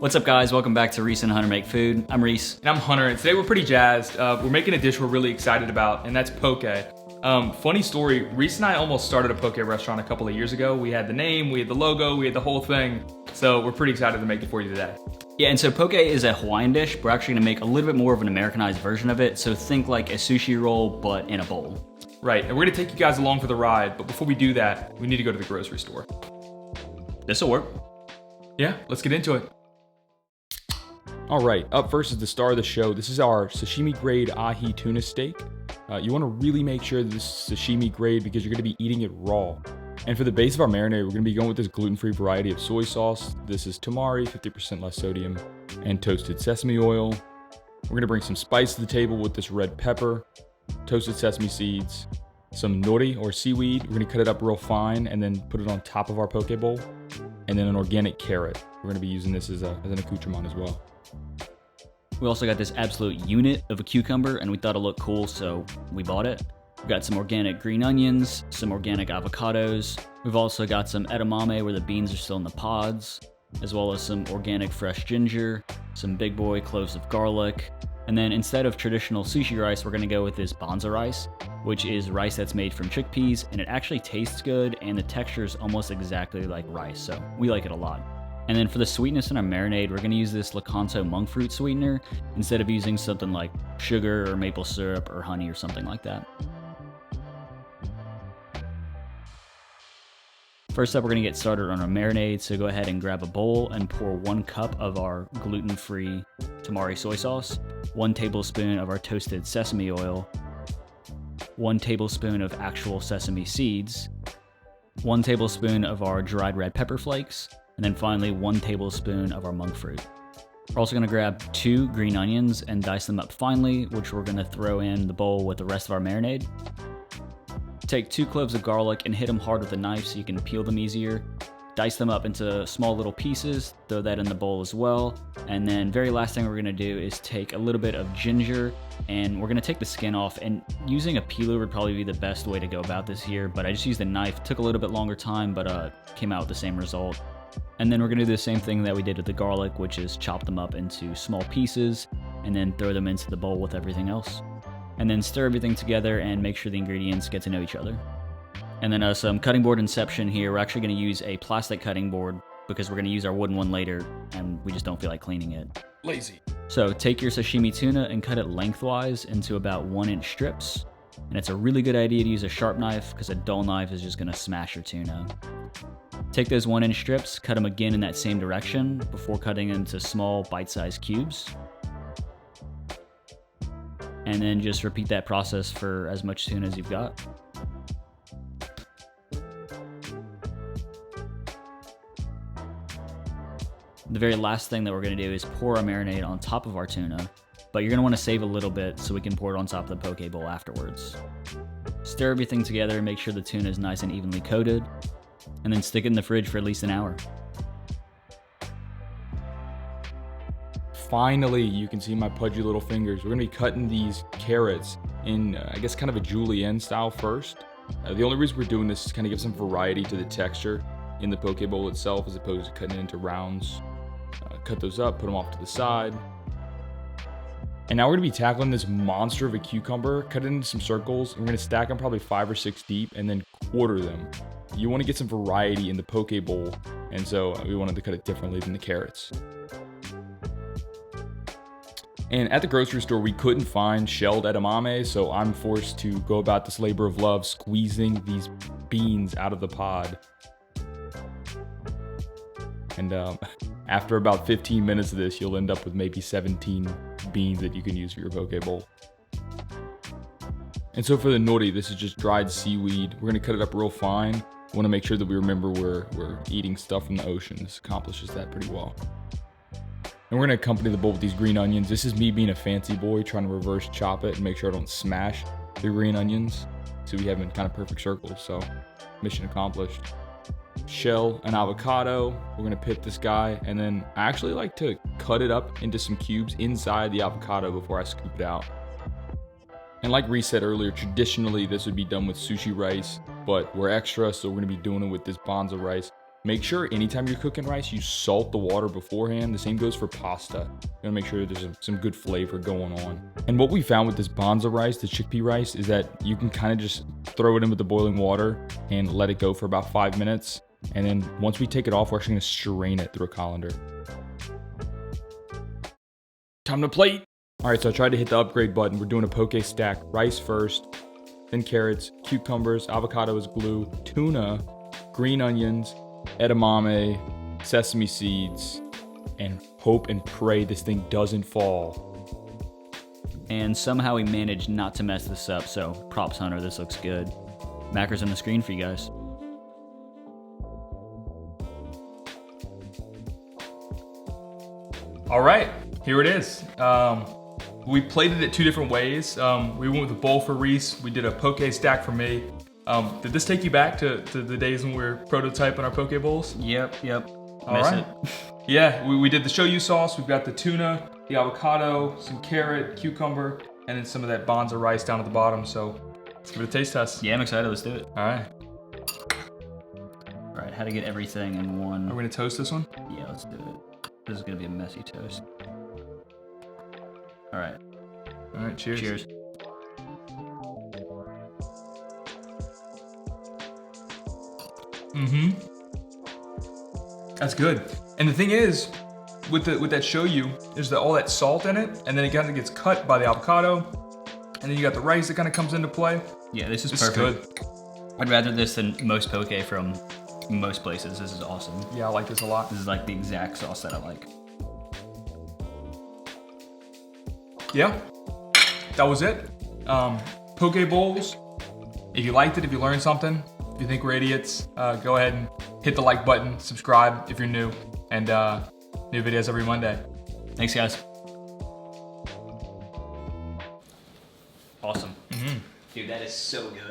What's up, guys? Welcome back to Reese and Hunter Make Food. I'm Reese. And I'm Hunter, and today we're pretty jazzed. We're making a dish we're really excited about, and that's poke. Funny story, Reese and I almost started a poke restaurant a couple of years ago. We had the name, we had the logo, we had the whole thing. So we're pretty excited to make it for you today. Yeah, and so poke is a Hawaiian dish. We're actually gonna make a little bit more of an Americanized version of it. So think like a sushi roll, but in a bowl. Right, and we're gonna take you guys along for the ride, but before we do that, we need to go to the grocery store. This'll work. Yeah, let's get into it. All right, up first is the star of the show. This is our sashimi grade ahi tuna steak. You want to really make sure that this is sashimi grade because you're going to be eating it raw. And for the base of our marinade, we're going to be going with this gluten-free variety of soy sauce. This is tamari, 50% less sodium, and toasted sesame oil. We're going to bring some spice to the table with this red pepper, toasted sesame seeds, some nori or seaweed. We're going to cut it up real fine and then put it on top of our poke bowl, and then an organic carrot. We're going to be using this as an accoutrement as well. We also got this absolute unit of a cucumber, and we thought it looked cool, so we bought it. We've got some organic green onions, some organic avocados. We've also got some edamame where the beans are still in the pods, as well as some organic fresh ginger, some big boy cloves of garlic. And then instead of traditional sushi rice, we're gonna go with this Banza Rice, which is rice that's made from chickpeas, and it actually tastes good, and the texture is almost exactly like rice, so we like it a lot. And then for the sweetness in our marinade, we're gonna use this Lakanto monk fruit sweetener instead of using something like sugar or maple syrup or honey or something like that. First up, we're gonna get started on our marinade, so go ahead and grab a bowl and pour 1 cup of our gluten-free tamari soy sauce, 1 tablespoon of our toasted sesame oil, 1 tablespoon of actual sesame seeds, 1 tablespoon of our dried red pepper flakes, and then finally 1 tablespoon of our monk fruit. We're also gonna grab 2 green onions and dice them up finely, which we're gonna throw in the bowl with the rest of our marinade. Take 2 cloves of garlic and hit them hard with a knife so you can peel them easier. Dice them up into small little pieces, throw that in the bowl as well. And then very last thing we're gonna do is take a little bit of ginger, and we're gonna take the skin off, and using a peeler would probably be the best way to go about this here, but I just used a knife. Took a little bit longer time, but came out with the same result. And then we're gonna do the same thing that we did with the garlic, which is chop them up into small pieces and then throw them into the bowl with everything else. And then stir everything together and make sure the ingredients get to know each other. And then some cutting board inception here. We're actually gonna use a plastic cutting board because we're gonna use our wooden one later and we just don't feel like cleaning it. Lazy. So take your sashimi tuna and cut it lengthwise into about 1-inch strips. And it's a really good idea to use a sharp knife because a dull knife is just gonna smash your tuna. Take those 1-inch strips, cut them again in that same direction before cutting into small bite-sized cubes. And then just repeat that process for as much tuna as you've got. The very last thing that we're gonna do is pour our marinade on top of our tuna, but you're gonna wanna save a little bit so we can pour it on top of the poke bowl afterwards. Stir everything together and make sure the tuna is nice and evenly coated, and then stick it in the fridge for at least an hour. Finally, you can see my pudgy little fingers. We're gonna be cutting these carrots in, I guess, kind of a julienne style first. The only reason we're doing this is to kind of give some variety to the texture in the poke bowl itself as opposed to cutting it into rounds. Cut those up, put them off to the side. And now we're gonna be tackling this monster of a cucumber, cut it into some circles, and we're gonna stack them probably 5 or 6 deep and then quarter them. You wanna get some variety in the poke bowl, and so we wanted to cut it differently than the carrots. And at the grocery store, we couldn't find shelled edamame, so I'm forced to go about this labor of love, squeezing these beans out of the pod. And after about 15 minutes of this, you'll end up with maybe 17 beans that you can use for your poke bowl. And so for the nori, this is just dried seaweed. We're gonna cut it up real fine. We wanna make sure that we remember we're eating stuff from the ocean. This accomplishes that pretty well. And we're gonna accompany the bowl with these green onions. This is me being a fancy boy, trying to reverse chop it and make sure I don't smash the green onions. So we have them in kind of perfect circles, so mission accomplished. Shell an avocado. We're gonna pit this guy, and then I actually like to cut it up into some cubes inside the avocado before I scoop it out. And like Reese said earlier, traditionally this would be done with sushi rice, but we're extra, so we're gonna be doing it with this Banza rice. Make sure anytime you're cooking rice, you salt the water beforehand. The same goes for pasta. You wanna make sure there's some good flavor going on. And what we found with this Banza rice, the chickpea rice, is that you can kind of just throw it in with the boiling water and let it go for about 5 minutes. And then once we take it off, we're actually gonna strain it through a colander. Time to plate. All right, so I tried to hit the upgrade button. We're doing a poke stack. Rice first, then carrots, cucumbers, avocado as glue, tuna, green onions, edamame, sesame seeds, and hope and pray this thing doesn't fall. And somehow we managed not to mess this up, so props, Hunter, this looks good. Macros on the screen for you guys. All right, here it is. We plated it 2 different ways. We went with a bowl for Reese. We did a poke stack for me. Did this take you back to the days when we were prototyping our poke bowls? Yep. All right. Yeah, we did the shoyu sauce. We've got the tuna, the avocado, some carrot, cucumber, and then some of that Banza rice down at the bottom. So let's give it a taste test. Yeah, I'm excited. Let's do it. All right. All right, how to get everything in one. Are we gonna toast this one? Yeah, let's do it. This is gonna be a messy toast. All right. All right, cheers. Cheers. That's good. And the thing is, with that shoyu, there's all that salt in it, and then it kind of gets cut by the avocado, and then you got the rice that kind of comes into play. Yeah, this is This perfect. is good. I'd rather this than most poke from most places. This is awesome. Yeah, I like this a lot. This is like the exact sauce that I like. Yeah, that was it. Poke bowls. If you liked it, if you learned something, if you think we're idiots, go ahead and hit the like button, subscribe if you're new, and new videos every Monday. Thanks, guys. Awesome. Mm-hmm. Dude, that is so good.